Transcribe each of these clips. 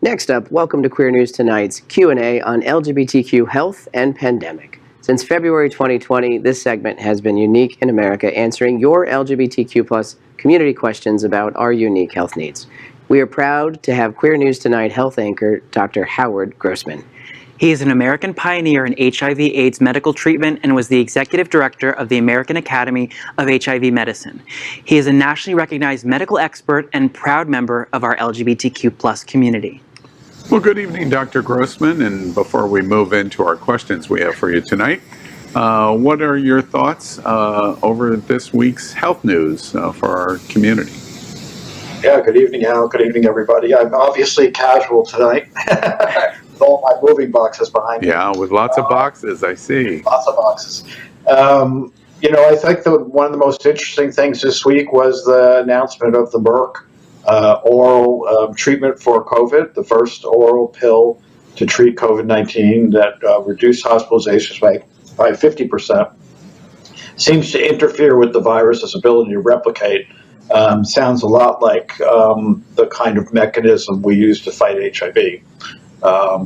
Next up, welcome to Queer News Tonight's Q&A on LGBTQ health and pandemic. Since February 2020, this segment has been unique in America, answering your LGBTQ+ community questions about our unique health needs. We are proud to have Queer News Tonight health anchor, Dr. Howard Grossman. He is an American pioneer in HIV/AIDS medical treatment and was the executive director of the American Academy of HIV Medicine. He is a nationally recognized medical expert and proud member of our LGBTQ+ community. Well, good evening, Dr. Grossman. And before we move into our questions we have for you tonight, what are your thoughts over this week's health news for our community? Yeah, good evening, Al. Good evening, everybody. I'm obviously casual tonight with all my moving boxes behind me. Yeah, with lots of boxes, I see. Lots of boxes. I think one of the most interesting things this week was the announcement of the Merck oral treatment for COVID, the first oral pill to treat COVID-19 that reduced hospitalizations by 50%. Seems to interfere with the virus's ability to replicate. Sounds a lot like the kind of mechanism we use to fight HIV.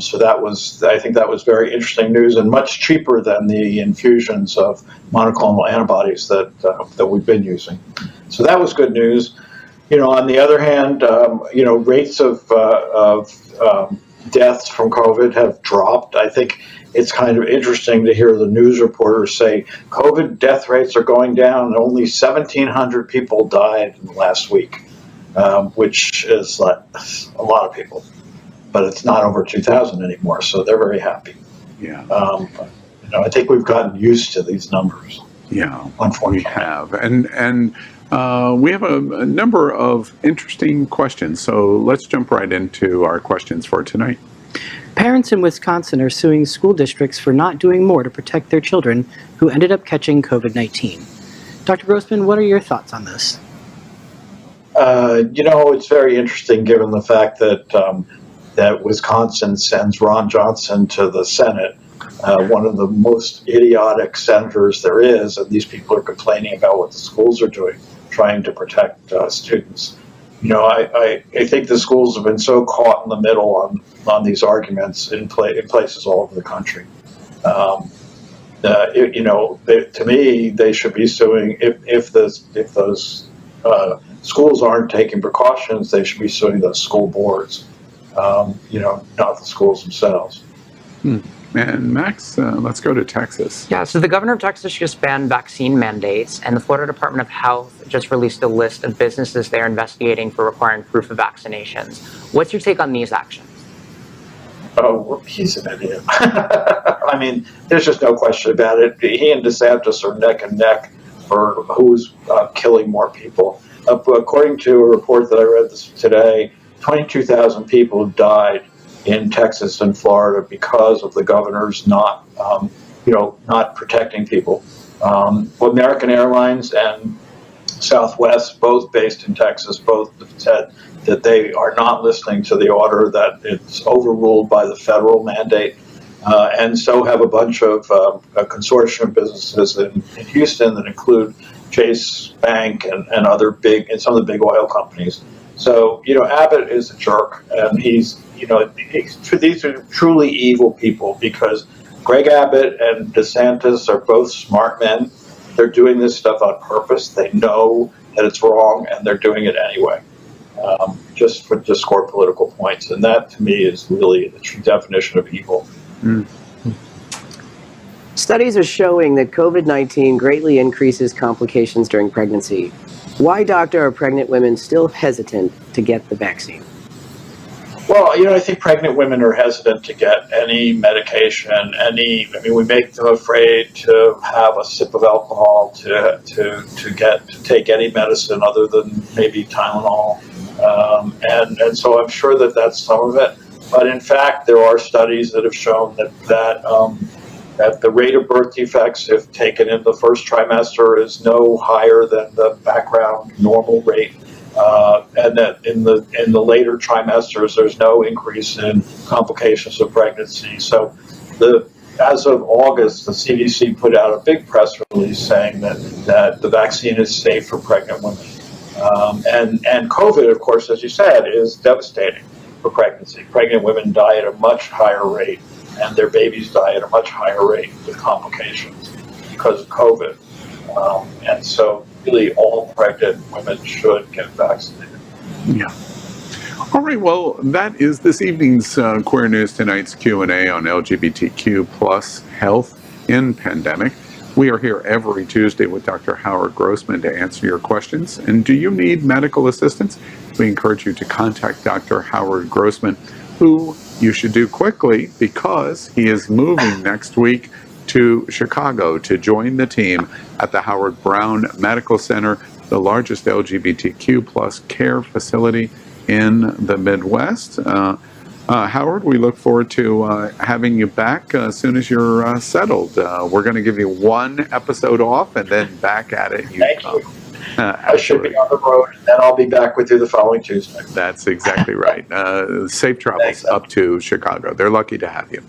So I think that was very interesting news and much cheaper than the infusions of monoclonal antibodies that we've been using. So that was good news. On the other hand, rates of deaths from COVID have dropped. I think it's kind of interesting to hear the news reporters say COVID death rates are going down. Only 1,700 people died in the last week, which is like a lot of people. But it's not over 2,000 anymore, so they're very happy. Yeah. I think we've gotten used to these numbers. Yeah, unfortunately. we have. And we have a number of interesting questions, so let's jump right into our questions for tonight. Parents in Wisconsin are suing school districts for not doing more to protect their children who ended up catching COVID-19. Dr. Grossman, what are your thoughts on this? It's very interesting given the fact that Wisconsin sends Ron Johnson to the Senate, one of the most idiotic senators there is, and these people are complaining about what the schools are doing, trying to protect students. I think the schools have been so caught in the middle on these arguments in places all over the country. To me, they should be suing if those schools aren't taking precautions. They should be suing those school boards, not the schools themselves. And Max, let's go to Texas. Yeah, so the governor of Texas just banned vaccine mandates, and the Florida Department of Health just released a list of businesses they're investigating for requiring proof of vaccinations. What's your take on these actions? Oh, he's an idiot. I mean, there's just no question about it. He and DeSantis are neck and neck for who's killing more people. According to a report that I read today, 22,000 people have died in Texas and Florida because of the governors not protecting people. American Airlines and Southwest, both based in Texas, both said that they are not listening to the order, that it's overruled by the federal mandate. And so have a bunch of a consortium of businesses in Houston that include Chase Bank and some of the big oil companies. So, Abbott is a jerk, and these are truly evil people, because Greg Abbott and DeSantis are both smart men. They're doing this stuff on purpose. They know that it's wrong, and they're doing it anyway, just to score political points. And that, to me, is really the true definition of evil. Studies are showing that COVID-19 greatly increases complications during pregnancy. Why, doctor, are pregnant women still hesitant to get the vaccine? Well, I think pregnant women are hesitant to get any medication, we make them afraid to have a sip of alcohol, to take any medicine other than maybe Tylenol. And so I'm sure that that's some of it. But in fact, there are studies that have shown that the rate of birth defects, if taken in the first trimester, is no higher than the background normal rate, and that in the later trimesters, there's no increase in complications of pregnancy. So, as of August, the CDC put out a big press release saying that the vaccine is safe for pregnant women. And COVID, of course, as you said, is devastating. for pregnancy. Pregnant women die at a much higher rate, and their babies die at a much higher rate with complications because of COVID. And so really all pregnant women should get vaccinated. Yeah. All right, well, that is this evening's Queer News Tonight's Q&A on LGBTQ plus health in pandemic. We are here every Tuesday with Dr. Howard Grossman to answer your questions. And do you need medical assistance? We encourage you to contact Dr. Howard Grossman, who you should do quickly because he is moving next week to Chicago to join the team at the Howard Brown Medical Center, the largest LGBTQ plus care facility in the Midwest. Howard, we look forward to having you back as soon as you're settled. We're going to give you one episode off and then back at it. Thank you. I should be on the road, and then I'll be back with you the following Tuesday. That's exactly right. Safe travels up to Chicago. They're lucky to have you.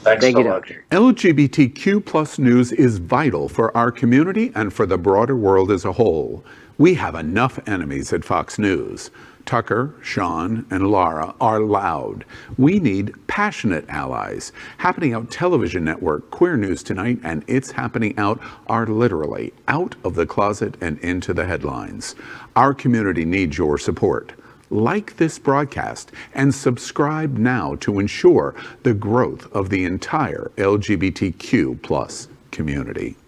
Thanks Thank so you, much. Doctor. LGBTQ plus news is vital for our community and for the broader world as a whole. We have enough enemies at Fox News. Tucker, Sean, and Laura are loud. We need passionate allies. Happening Out Television Network, Queer News Tonight, and It's Happening Out are literally out of the closet and into the headlines. Our community needs your support. Like this broadcast and subscribe now to ensure the growth of the entire LGBTQ plus community.